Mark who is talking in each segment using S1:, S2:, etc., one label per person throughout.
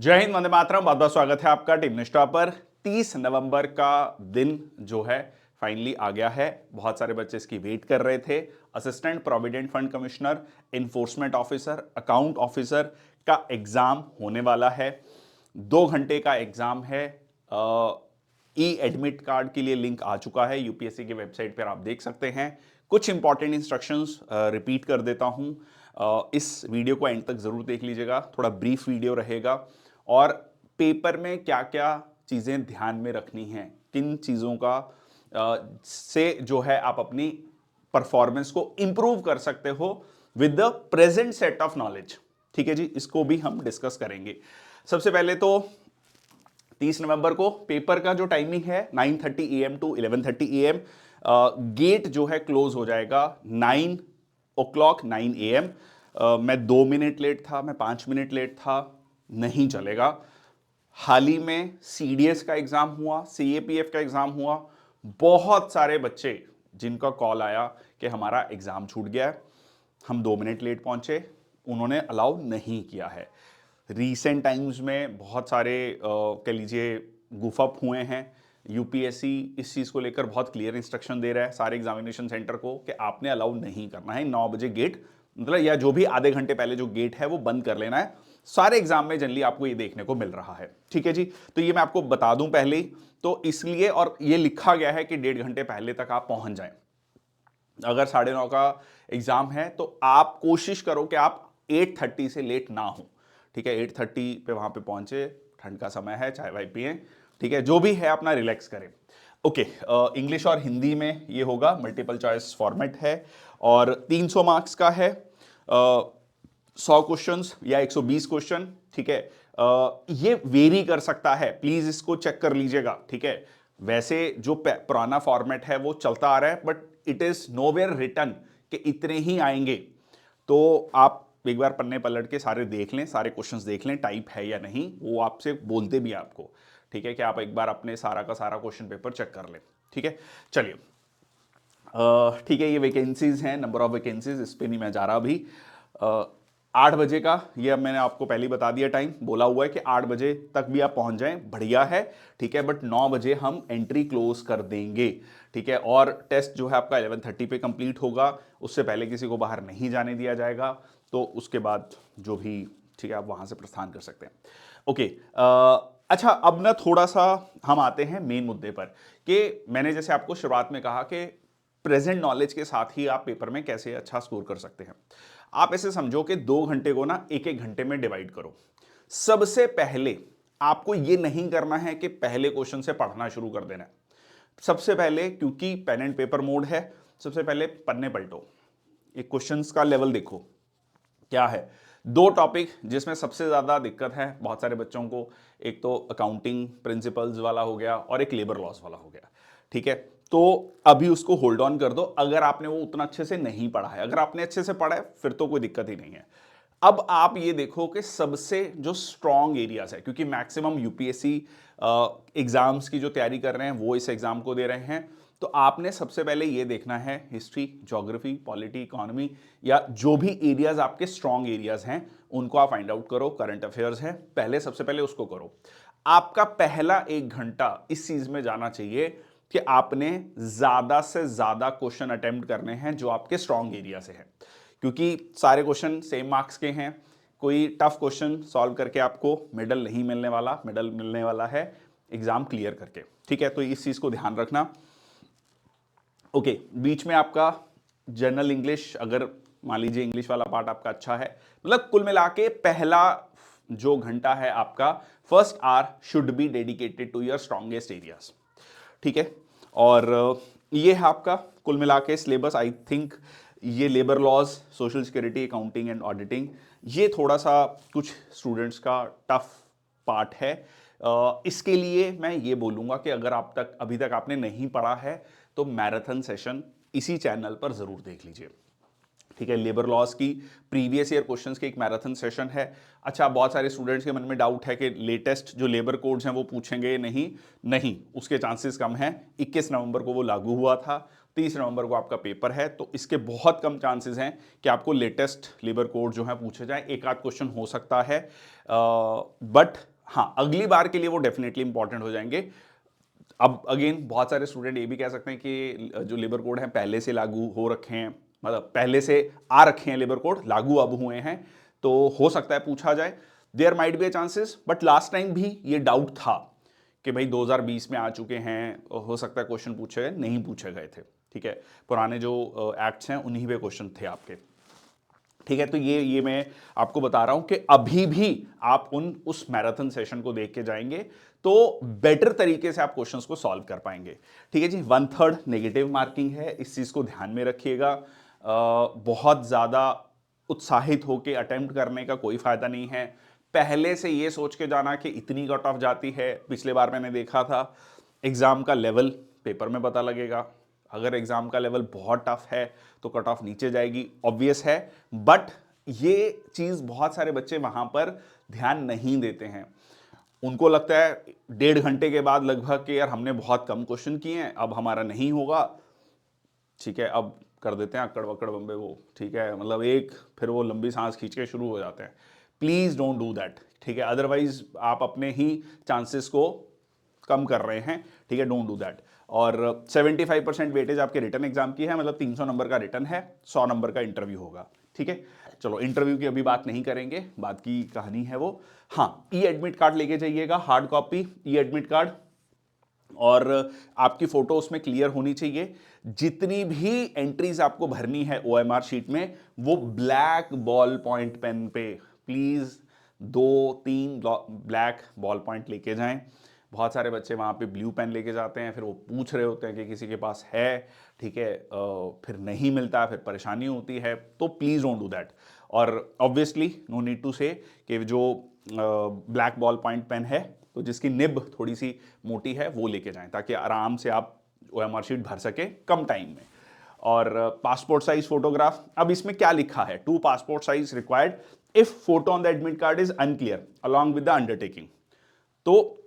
S1: जय हिंद, वंदे मातरम। बहुत बहुत स्वागत है आपका टीम निष्ठा पर। 30 नवंबर का दिन जो है फाइनली आ गया है। बहुत सारे बच्चे इसकी वेट कर रहे थे। Assistant provident fund commissioner, enforcement officer, account officer का एग्जाम होने वाला है। 2 घंटे का एग्जाम है। ई एडमिट कार्ड के लिए लिंक आ चुका है, यूपीएससी की वेबसाइट पर आप देख सकते हैं। कुछ इंपॉर्टेंट इंस्ट्रक्शंस रिपीट कर देता हूं। इस वीडियो को एंड तक जरूर देख लीजिएगा, थोड़ा ब्रीफ वीडियो रहेगा। और पेपर में क्या क्या चीजें ध्यान में रखनी हैं, किन चीजों का से जो है आप अपनी परफॉर्मेंस को इंप्रूव कर सकते हो with the present set of knowledge. ठीक है जी, इसको भी हम डिस्कस करेंगे। सबसे पहले तो 30 नवंबर को पेपर का जो टाइमिंग है 9:30 AM टू 11:30 AM। गेट जो है क्लोज हो जाएगा 9 AM। मैं 2 मिनट लेट था, मैं 5 मिनट लेट था, नहीं चलेगा। हाल ही में सीडीएस का एग्जाम हुआ, सीएपीएफ का एग्जाम हुआ। बहुत सारे बच्चे जिनका कॉल आया कि हमारा एग्जाम छूट गया है, हम 2 मिनट लेट पहुंचे, उन्होंने अलाउ नहीं किया है। रीसेंट टाइम्स में बहुत सारे कह लीजिए गुफअप हुए हैं। यूपीएससी इस चीज़ को लेकर बहुत क्लियर इंस्ट्रक्शन दे रहा है सारे एग्जामिनेशन सेंटर को कि आपने अलाउ नहीं करना है। 9 बजे गेट, मतलब या जो भी आधे घंटे पहले जो गेट है वो बंद कर लेना है। सारे एग्जाम में जनरली आपको ये देखने को मिल रहा है। ठीक है जी, तो ये मैं आपको बता दूं पहले ही, तो इसलिए, और ये लिखा गया है कि 1.5 घंटे पहले तक आप पहुंच जाएं। अगर 9:30 का एग्जाम है तो आप कोशिश करो कि आप 8:30 से लेट ना हो। ठीक है, 8:30 पे वहां पे पहुंचे, ठंड का समय है, चाय वाय पिए। ठीक है, जो भी है अपना रिलैक्स करें। ओके, इंग्लिश और हिंदी में ये होगा, मल्टीपल चॉइस फॉर्मेट है और 300 मार्क्स का है। 100 क्वेश्चंस या 120 क्वेश्चन। ठीक है, ये वेरी कर सकता है, प्लीज इसको चेक कर लीजिएगा। ठीक है, वैसे जो पुराना फॉर्मेट है वो चलता आ रहा है, but it is nowhere written कि इतने ही आएंगे। तो आप एक बार पन्ने पलट के सारे देख लें, सारे क्वेश्चंस देख लें, टाइप है या नहीं, वो आपसे बोलते भी आपको। ठीक है, कि आप एक बार अपने सारा का सारा क्वेश्चन पेपर चेक कर लें। ठीक है, चलिए। ठीक है, ये वैकेंसीज हैं, नंबर ऑफ वैकेंसीज, इस पे नहीं मैं जा रहा अभी। 8 बजे का, ये अब मैंने आपको पहले ही बता दिया, टाइम बोला हुआ है कि 8 बजे तक भी आप पहुंच जाएं, बढ़िया है। ठीक है, बट 9 बजे हम एंट्री क्लोज कर देंगे। ठीक है, और टेस्ट जो है आपका 11:30 पे कंप्लीट होगा, उससे पहले किसी को बाहर नहीं जाने दिया जाएगा। तो उसके बाद जो भी, ठीक है, आप वहां से प्रस्थान कर सकते हैं। ओके, अच्छा, अब ना थोड़ा सा हम आते हैं मेन मुद्दे पर, कि मैंने जैसे आपको शुरुआत में कहा कि प्रेजेंट नॉलेज के साथ ही आप पेपर में कैसे अच्छा स्कोर कर सकते हैं। आप ऐसे समझो कि 2 घंटे को ना 1-1 घंटे में डिवाइड करो। सबसे पहले आपको यह नहीं करना है कि पहले क्वेश्चन से पढ़ना शुरू कर देना है। सबसे पहले, क्योंकि पेन एंड पेपर मोड है, सबसे पहले पन्ने पलटो, एक क्वेश्चंस का लेवल देखो क्या है। 2 टॉपिक जिसमें सबसे ज्यादा दिक्कत है बहुत सारे बच्चों को, एक तो अकाउंटिंग प्रिंसिपल्स वाला हो गया और एक लेबर लॉस वाला हो गया। ठीक है, तो अभी उसको होल्ड ऑन कर दो। अगर आपने वो उतना अच्छे से नहीं पढ़ा है, अगर आपने अच्छे से पढ़ा है फिर तो कोई दिक्कत ही नहीं है। अब आप ये देखो कि सबसे जो स्ट्रॉन्ग एरियाज है, क्योंकि मैक्सिमम यूपीएससी एग्जाम्स की जो तैयारी कर रहे हैं वो इस एग्जाम को दे रहे हैं, तो आपने सबसे पहले ये देखना है हिस्ट्री, ज्योग्राफी, पॉलिटी, इकोनॉमी, या जो भी एरियाज आपके स्ट्रॉन्ग एरियाज हैं उनको आप फाइंड आउट करो। करंट अफेयर्स हैं, पहले सबसे पहले उसको करो। आपका पहला 1 घंटा इस चीज में जाना चाहिए कि आपने ज्यादा से ज्यादा क्वेश्चन अटेम्प्ट करने हैं जो आपके स्ट्रॉन्ग एरिया से है, क्योंकि सारे क्वेश्चन सेम मार्क्स के हैं। कोई टफ क्वेश्चन सॉल्व करके आपको मेडल नहीं मिलने वाला, मेडल मिलने वाला है एग्जाम क्लियर करके। ठीक है, तो इस चीज को ध्यान रखना। ओके, बीच में आपका जनरल इंग्लिश, अगर मान लीजिए इंग्लिश वाला पार्ट आपका अच्छा है, मतलब कुल मिला के पहला जो घंटा है आपका, first hour should be dedicated to your strongest areas. ठीक है, और ये है आपका कुल मिला के सिलेबस। आई थिंक ये labour laws, social security, accounting and auditing, ये थोड़ा सा कुछ स्टूडेंट्स का टफ पार्ट है। इसके लिए मैं ये बोलूँगा कि अगर आप तक अभी तक आपने नहीं पढ़ा है तो मैराथन सेशन इसी चैनल पर ज़रूर देख लीजिए। ठीक है, लेबर लॉस की प्रीवियस ईयर क्वेश्चंस की एक मैराथन सेशन है। अच्छा, बहुत सारे स्टूडेंट्स के मन में डाउट है कि लेटेस्ट जो लेबर कोड्स हैं वो पूछेंगे नहीं, नहीं, उसके चांसेस कम हैं। 21 नवंबर को वो लागू हुआ था, 30 नवंबर को आपका पेपर है, तो इसके बहुत कम चांसेस हैं कि आपको लेटेस्ट लेबर कोड जो है पूछे जाए। एक आध क्वेश्चन हो सकता है, बट हाँ, अगली बार के लिए वो डेफिनेटली इंपॉर्टेंट हो जाएंगे। अब अगेन बहुत सारे स्टूडेंट ये भी कह सकते हैं कि जो लेबर कोड है पहले से लागू हो रखे हैं, मतलब पहले से आ रखे हैं लेबर कोड, लागू अब हुए हैं, तो हो सकता है पूछा जाए, there might be a chances. But last time भी ये डाउट था कि भाई 2020 में आ चुके हैं, हो सकता है क्वेश्चन पूछे गए, नहीं पूछे गए थे। ठीक है, पुराने जो एक्ट्स हैं उन्हीं पे क्वेश्चन थे आपके। ठीक है, तो ये मैं आपको बता रहा हूं कि अभी भी आप उस मैराथन सेशन को देख के जाएंगे तो बेटर तरीके से आप क्वेश्चंस को सॉल्व कर पाएंगे। ठीक है जी, 1/3 नेगेटिव मार्किंग है, इस चीज को ध्यान में रखिएगा। बहुत ज्यादा उत्साहित होकर अटेम्प्ट करने का कोई फायदा नहीं है। पहले से ये सोच के जाना कि इतनी कट ऑफ जाती है, पिछले बार मैंने देखा था एग्जाम का लेवल पेपर में पता लगेगा। अगर एग्जाम का लेवल बहुत टफ है तो कट ऑफ नीचे जाएगी, ऑब्वियस है। बट ये चीज बहुत सारे बच्चे वहां पर ध्यान नहीं देते हैं। उनको लगता है 1.5 घंटे के बाद लगभग कि यार हमने बहुत कम क्वेश्चन किए हैं, अब हमारा नहीं होगा। ठीक है, अब कर देते हैं अक्कड़ बक्कड़ बम्बे वो। ठीक है, मतलब एक फिर वो लंबी सांस खींच के शुरू हो जाते हैं। Please don't do that. ठीक है, अदरवाइज आप अपने ही चांसेस को कम कर रहे हैं। ठीक है, डोंट डू दैट। और 75% वेटेज आपके रिटर्न एग्जाम की है, मतलब 300 नंबर का रिटर्न है, 100 नंबर का इंटरव्यू होगा। ठीक है, चलो इंटरव्यू की अभी बात नहीं करेंगे, बात की कहानी है वो। हाँ, ई एडमिट कार्ड लेके जाइएगा, हार्ड कॉपी ई एडमिट कार्ड, और आपकी फोटो उसमें क्लियर होनी चाहिए। जितनी भी एंट्रीज आपको भरनी है ओएमआर शीट में, वो ब्लैक बॉल पॉइंट पेन पे प्लीज 2-3 ब्लैक बॉल पॉइंट लेके जाएं। बहुत सारे बच्चे वहां पे ब्लू पेन लेके जाते हैं, फिर वो पूछ रहे होते हैं कि किसी के पास है। ठीक है, फिर नहीं मिलता, फिर परेशानी होती है, तो प्लीज डोंट डू दैट। और ऑब्वियसली नो नीड टू से कि जो ब्लैक बॉल पॉइंट पेन है तो जिसकी निब थोड़ी सी मोटी है वो लेके जाएं, ताकि आराम से आप ओएमआर शीट भर सके कम टाइम में। और पासपोर्ट साइज फोटोग्राफ, अब इसमें क्या लिखा है, 2 passport size required if photo on the admit card is unclear along with the undertaking. तो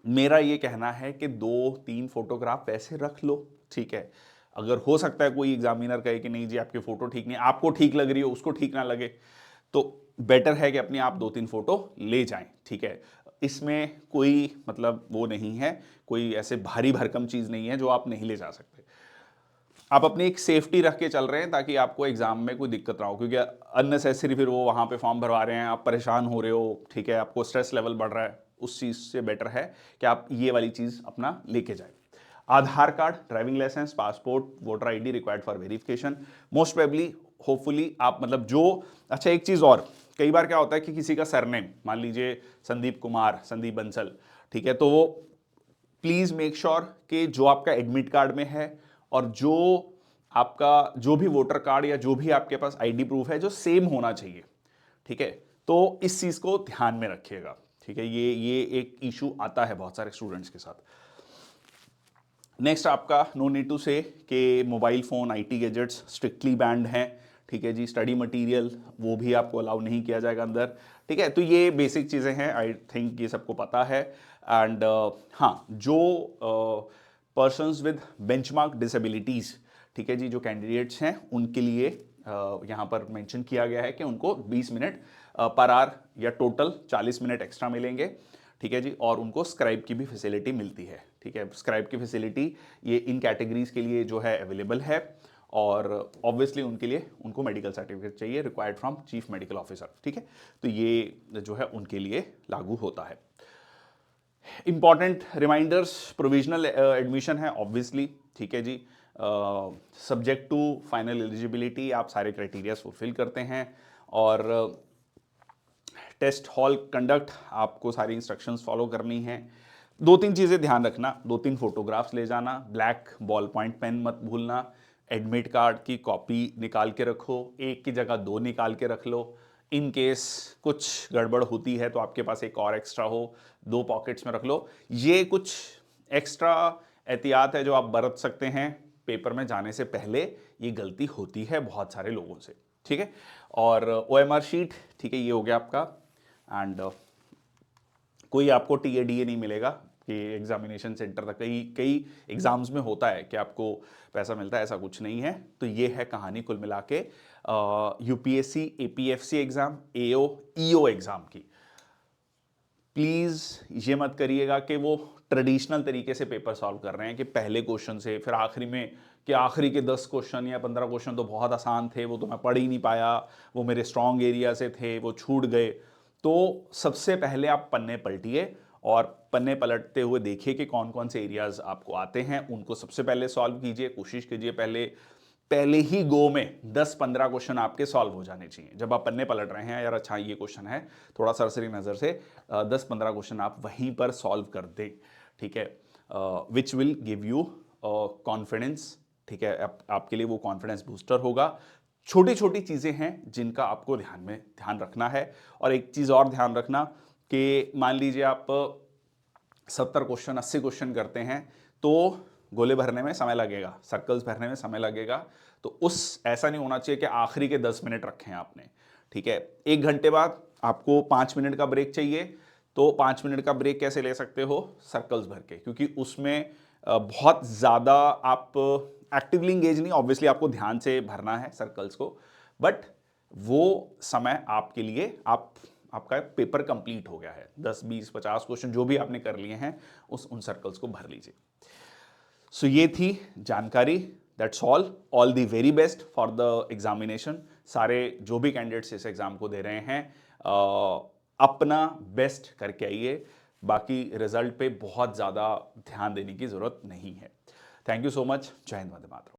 S1: मेरा ये कहना है कि 2-3 फोटोग्राफ वैसे रख लो। ठीक है, अगर हो सकता है कोई एग्जामिनर कहे कि नहीं जी आपकी फोटो ठीक नहीं, आपको ठीक लग रही हो उसको ठीक ना लगे, तो बेटर है कि अपनी आप 2-3 फोटो ले जाएं। ठीक है, इसमें कोई मतलब वो नहीं है, कोई ऐसे भारी भरकम चीज नहीं है जो आप नहीं ले जा सकते। आप अपनी एक सेफ्टी रख के चल रहे हैं ताकि आपको एग्जाम में कोई दिक्कत ना हो, क्योंकि अननेसेसरी फिर वो वहां पे फॉर्म भरवा रहे हैं, आप परेशान हो रहे हो। ठीक है, आपको स्ट्रेस लेवल बढ़ रहा है, उस चीज से बेटर है कि आप ये वाली चीज अपना लेके जाए। Aadhaar card, driving licence, passport, voter ID required for verification. Most probably hopefully आप मतलब जो, अच्छा एक चीज और, कई बार क्या होता है कि किसी का सरनेम मान लीजिए संदीप कुमार, संदीप बंसल, ठीक है, तो वो प्लीज मेक श्योर कि जो आपका एडमिट कार्ड में है और जो आपका जो भी वोटर कार्ड या जो भी आपके पास आईडी प्रूफ है जो सेम होना चाहिए। ठीक है, तो इस चीज को ध्यान में रखिएगा। ठीक है, ये एक इशू आता है बहुत सारे स्टूडेंट्स के साथ। नेक्स्ट आपका नो नीड टू से कि mobile phone, IT gadgets strictly band हैं। ठीक है जी, स्टडी मटेरियल वो भी आपको अलाउ नहीं किया जाएगा अंदर। ठीक है, तो ये बेसिक चीज़ें हैं, आई थिंक ये सबको पता है। एंड हाँ, जो पर्सन्स विद बेंचमार्क डिसेबिलिटीज़, ठीक है जी, जो कैंडिडेट्स हैं उनके लिए यहाँ पर मेंशन किया गया है कि उनको 20 मिनट पर आवर या टोटल 40 मिनट एक्स्ट्रा मिलेंगे। ठीक है जी, और उनको स्क्राइब की भी फैसिलिटी मिलती है। ठीक है, स्क्राइब की फैसिलिटी ये इन कैटेगरीज के लिए जो है अवेलेबल है, और ऑब्वियसली उनके लिए उनको मेडिकल सर्टिफिकेट चाहिए required from chief medical officer. ठीक है, तो ये जो है उनके लिए लागू होता है। इंपॉर्टेंट रिमाइंडर्स, प्रोविजनल एडमिशन है ऑब्वियसली। ठीक है जी, सब्जेक्ट टू फाइनल एलिजिबिलिटी आप सारे क्राइटेरियाज फुलफिल करते हैं, और टेस्ट हॉल कंडक्ट आपको सारी इंस्ट्रक्शंस फॉलो करनी है। 2-3 चीज़ें ध्यान रखना, 2-3 फोटोग्राफ्स ले जाना, ब्लैक बॉल पॉइंट पेन मत भूलना, एडमिट कार्ड की कॉपी निकाल के रखो, एक की जगह 2 निकाल के रख लो। इन केस कुछ गड़बड़ होती है तो आपके पास एक और एक्स्ट्रा हो, 2 पॉकेट्स में रख लो। ये कुछ एक्स्ट्रा एहतियात है जो आप बरत सकते हैं पेपर में जाने से पहले। ये गलती होती है बहुत सारे लोगों से। ठीक है, और ओएमआर शीट, ठीक है, ये हो गया आपका। एंड कोई आपको टीए नहीं मिलेगा कि एग्जामिनेशन सेंटर तक, कई कई एग्जाम्स में होता है कि आपको पैसा मिलता है, ऐसा कुछ नहीं है। तो ये है कहानी कुल मिला के यूपीएससी एपीएफसी एग्जाम, एओ ईओ एग्जाम की। प्लीज़ ये मत करिएगा कि वो ट्रेडिशनल तरीके से पेपर सॉल्व कर रहे हैं कि पहले क्वेश्चन से फिर आखिरी में कि आखिरी के 10 क्वेश्चन या 15 क्वेश्चन तो बहुत आसान थे, वो तो मैं पढ़ ही नहीं पाया, वो मेरे स्ट्रॉन्ग एरिया से थे, वो छूट गए। तो सबसे पहले आप पन्ने पलटिए और पन्ने पलटते हुए देखिए कि कौन कौन से एरियाज आपको आते हैं, उनको सबसे पहले सॉल्व कीजिए। कोशिश कीजिए पहले पहले ही गो में 10-15 क्वेश्चन आपके सॉल्व हो जाने चाहिए। जब आप पन्ने पलट रहे हैं, यार अच्छा ये क्वेश्चन है, थोड़ा सरसरी नज़र से 10-15 क्वेश्चन आप वहीं पर सॉल्व कर दें, ठीक है, which will give you confidence, ठीक है, आपके लिए वो कॉन्फिडेंस बूस्टर होगा। छोटी छोटी चीज़ें हैं जिनका आपको ध्यान रखना है। और एक चीज़ और ध्यान रखना कि मान लीजिए आप 70 क्वेश्चन 80 क्वेश्चन करते हैं तो गोले भरने में समय लगेगा, सर्कल्स भरने में समय लगेगा। तो उस ऐसा नहीं होना चाहिए कि आखिरी के 10 मिनट रखे हैं आपने, ठीक है। 1 घंटे बाद आपको 5 मिनट का ब्रेक चाहिए, तो 5 मिनट का ब्रेक कैसे ले सकते हो? सर्कल्स भर के, क्योंकि उसमें बहुत ज़्यादा आप एक्टिवली इंगेज नहीं, ऑब्वियसली आपको ध्यान से भरना है सर्कल्स को, बट वो समय आपके लिए आपका पेपर कंप्लीट हो गया है। 10 20 50 क्वेश्चन जो भी आपने कर लिए हैं उन सर्कल्स को भर लीजिए। सो ये थी जानकारी। That's all the very best for the examination. सारे जो भी कैंडिडेट्स इस एग्जाम को दे रहे हैं अपना बेस्ट करके आइए। बाकी रिजल्ट पे बहुत ज़्यादा ध्यान देने की ज़रूरत नहीं है। Thank you so much. जय हिंद, वंदे मातरम।